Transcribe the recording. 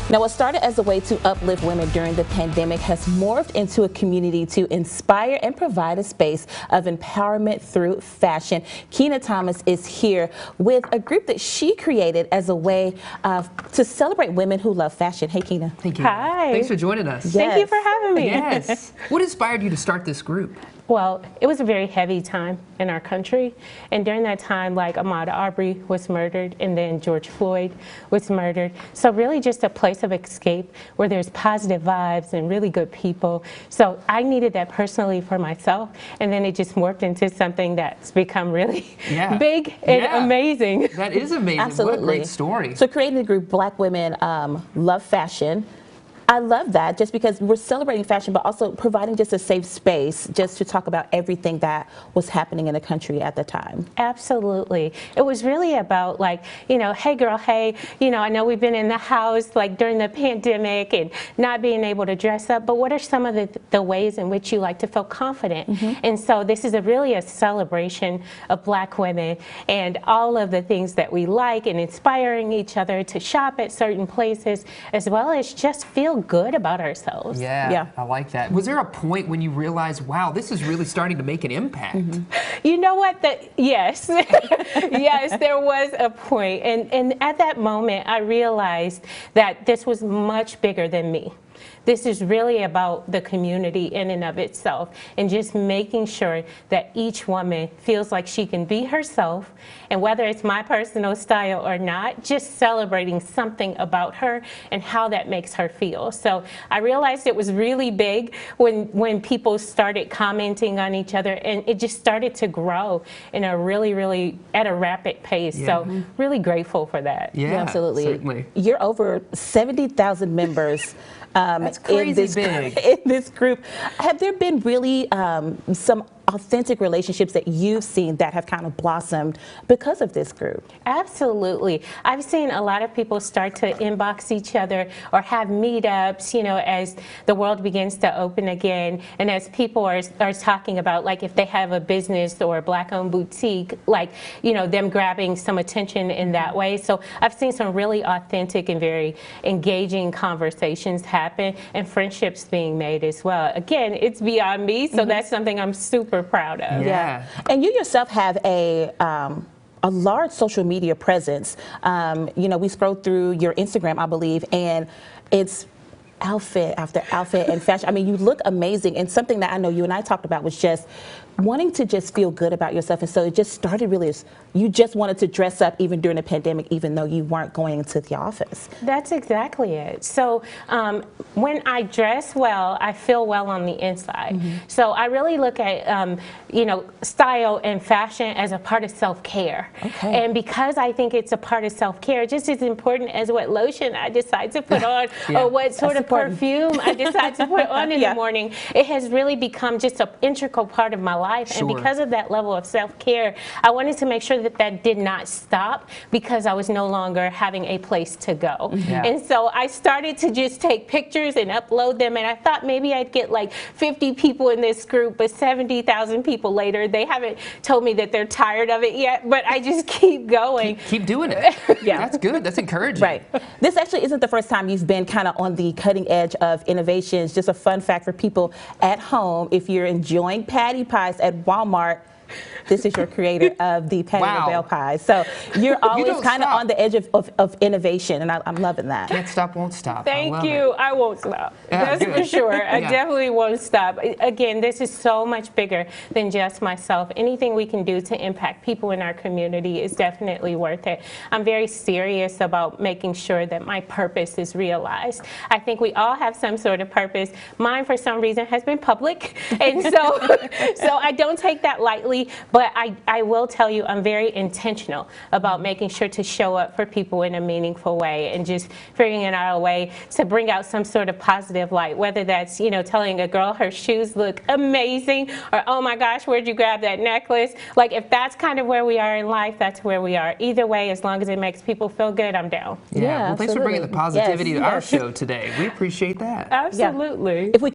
Now, what started as a way to uplift women during the pandemic has morphed into a community to inspire and provide a space of empowerment through fashion. Keena Thomas is here with a group that she created as a way to celebrate women who love fashion. Hey, Keena. Thank you. Hi. Thanks for joining us. Yes. Thank you for having me. Yes. What inspired you to start this group? Well, it was a very heavy time in our country. And during that time, like Ahmaud Arbery was murdered and then George Floyd was murdered. So really just a place of escape where there's positive vibes and really good people. So I needed that personally for myself. And then it just morphed into something that's become really big and amazing. That is amazing. Absolutely. What a great story. So creating the group Black Women Love Fashion. I love that, just because we're celebrating fashion, but also providing just a safe space just to talk about everything that was happening in the country at the time. Absolutely. It was really about, like, you know, hey girl, hey, you know, I know we've been in the house like during the pandemic and not being able to dress up, but what are some of the ways in which you like to feel confident? And so this is really a celebration of Black women and all of the things that we like, and inspiring each other to shop at certain places, as well as just feel good about ourselves. Yeah, I like that. Was there a point when you realized, wow, this is really starting to make an impact? You know what? Yes. Yes, there was a point. And at that moment, I realized that this was much bigger than me. This is really about the community in and of itself, and just making sure that each woman feels like she can be herself, and whether it's my personal style or not, just celebrating something about her and how that makes her feel. So I realized it was really big when people started commenting on each other, and it just started to grow in a really at a rapid pace. So really grateful for that. Yeah, absolutely. Certainly. You're over 70,000 members. That's crazy big. In this group. Have there been really some authentic relationships that you've seen that have kind of blossomed because of this group? Absolutely. I've seen a lot of people start to inbox each other or have meetups, you know, as the world begins to open again, and as people are talking about, like, if they have a business or a Black-owned boutique, like, you know, them grabbing some attention in that way. So I've seen some really authentic and very engaging conversations happen, and friendships being made as well. Again, it's beyond me, so that's something I'm super proud of. Yeah. And you yourself have a large social media presence. You know, we scrolled through your Instagram, I believe, and it's outfit after outfit and fashion. I mean, you look amazing, and something that I know you and I talked about was just wanting to just feel good about yourself. And so it just started really as you just wanted to dress up even during the pandemic, even though you weren't going into the office. That's exactly it. So when I dress well, I feel well on the inside. So I really look at, you know, style and fashion as a part of self-care. Okay. And because I think it's a part of self-care, just as important as what lotion I decide to put on or what sort of perfume I decide to put on in the morning, it has really become just an integral part of my life. And because of that level of self-care, I wanted to make sure that that did not stop because I was no longer having a place to go. And so I started to just take pictures and upload them, and I thought maybe I'd get like 50 people in this group, but 70,000 people later, they haven't told me that they're tired of it yet, but I just keep going. Keep doing it. That's good. That's encouraging. Right. This actually isn't the first time you've been kind of on the cutting edge of innovations. Just a fun fact for people at home: if you're enjoying patty pies at Walmart, this is your creator of the Patty LaBelle pies. So you're always kind of on the edge of innovation, and I'm loving that. Can't stop, won't stop. Thank you. I won't stop. That's for sure. I definitely won't stop. Again, this is so much bigger than just myself. Anything we can do to impact people in our community is definitely worth it. I'm very serious about making sure that my purpose is realized. I think we all have some sort of purpose. Mine, for some reason, has been public, and so I don't take that lightly. But I will tell you, I'm very intentional about making sure to show up for people in a meaningful way, and just figuring out a way to bring out some sort of positive light, whether that's, you know, telling a girl her shoes look amazing, or, oh my gosh, where'd you grab that necklace? Like, if that's kind of where we are in life, that's where we are. Either way, as long as it makes people feel good, I'm down. Well, thanks for bringing the positivity to our show today. We appreciate that. Absolutely. If we